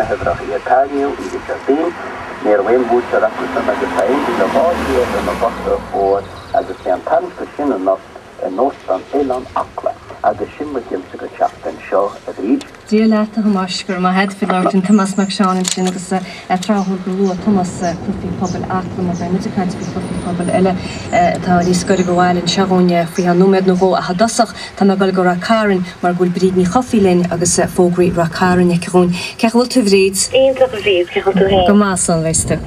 na hebrach Italiu I Jardin near Waynewood Rakusan agus Tain the body and the butter for as a Santan Kushin enough and North on Elon Aqua agus sin with him to go chapter show at each Dír leat a masgur má head fi Lord Thomas McShawn sin agus trahol goú Thomas Cluffy pobl atlam a bheit kan fi Cluffy pobl eile tá í scoir go bhhailin seónne fi an nómed nó a hadasach tá me gal go ra Karen mar gúil bríd ní chofilin agus fógraí ra Karen ecún cehil tú bhríd go más an veistu.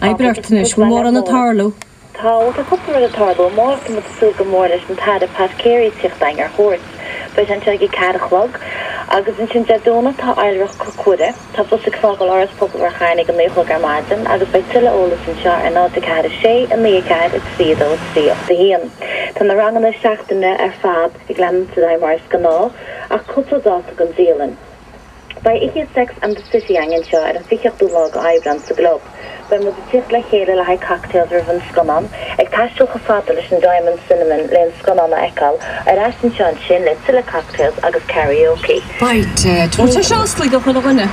Ebrachtanis mór an na tarlú. Tá a couple of tarlú mór go sú go mór leis an tad a pascéirí tíocht ar hort. But an tegi cad chlog agus in sin jadona tá ailrach cucude tá fusig fágal áras pobl ar chainnig an léchlog ar maidin agus bei tuile ólas an seo ar nád de cad a sé an lé cad it's fiadó it's fíocht de hían. Tá na rangan na seachtaine ar fad I glean to daim mars ganná a couple dáta gan Zealand. Bei ichiad sex an the city angin seo ar an ficheach dúlog aibran sa glob. Bei mu de ticht le chéile le haid cocktails ar van sconan ag taisiúil go fada leis an diamond cinnamon le an sconan a ecal ar as an sean sin le tuile cocktails agus karaoke. Right, tú tá seáslí go chun rinne.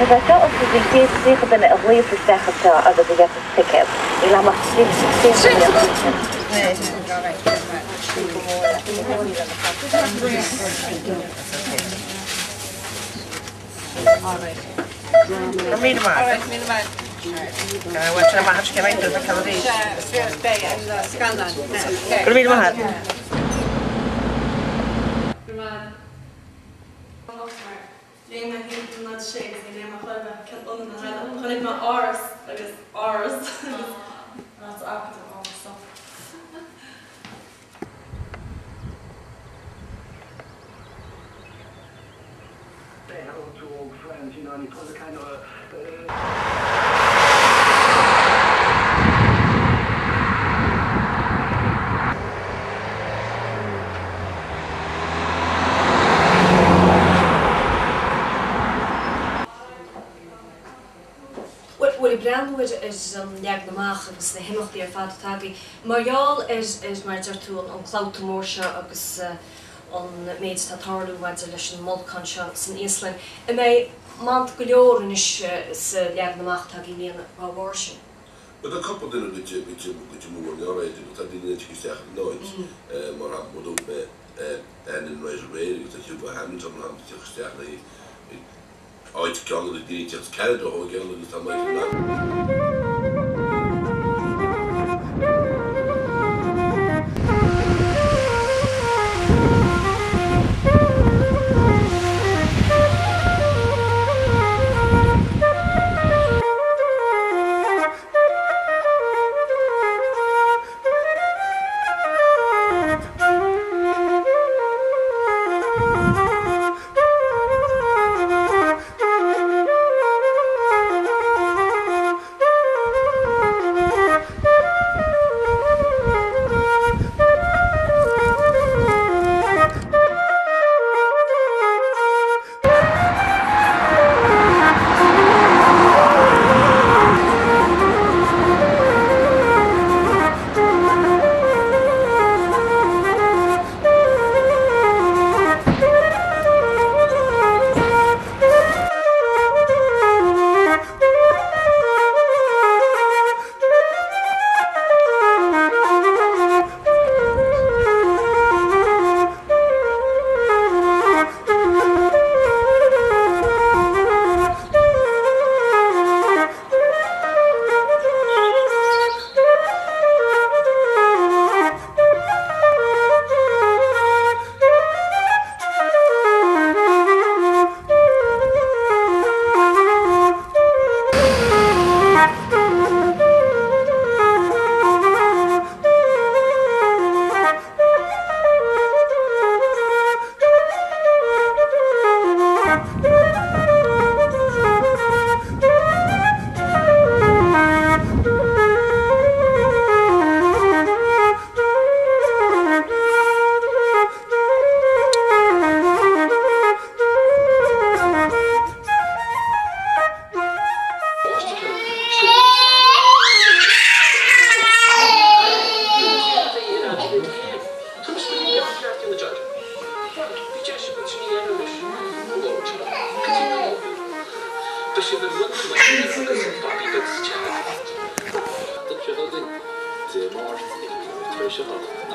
Tá seo os bhí géad duine a bhlíomh for secha seo agus a get a ticket. I le mar What's the match? Can I do the calories? Two old friends, you know, and he put a kind of Willie Brownwood is neag na maach agus na himachtaí ar fad tagí. Marall is mar deirtú an clout mór seo agus an méid tá tarlú bhaid leis an molcan seo san Ísland. I mé mant go leorin is sa neag na maach tagí líana bhhar sin. But a couple dinner which you move on already, but I didn't actually say no, more have more up and in reservation that you go Hamilton and just say I can't really do just Canada or again with something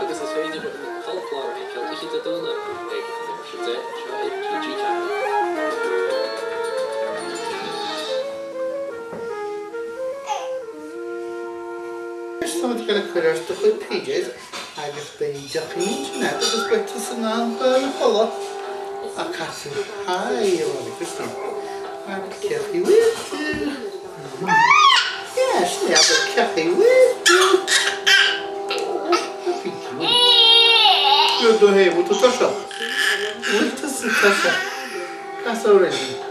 agus is féidir choláir ag ceiltí a dúna ag sé GG Someone's got a clear to put pages. I just been jumping net agus betu san an holla. A castle. Hi, Ronnie Christian. I'm Kathy with you. Yes, we have a Kathy with you. Good to have you to touch up. What to see touch up? That's already.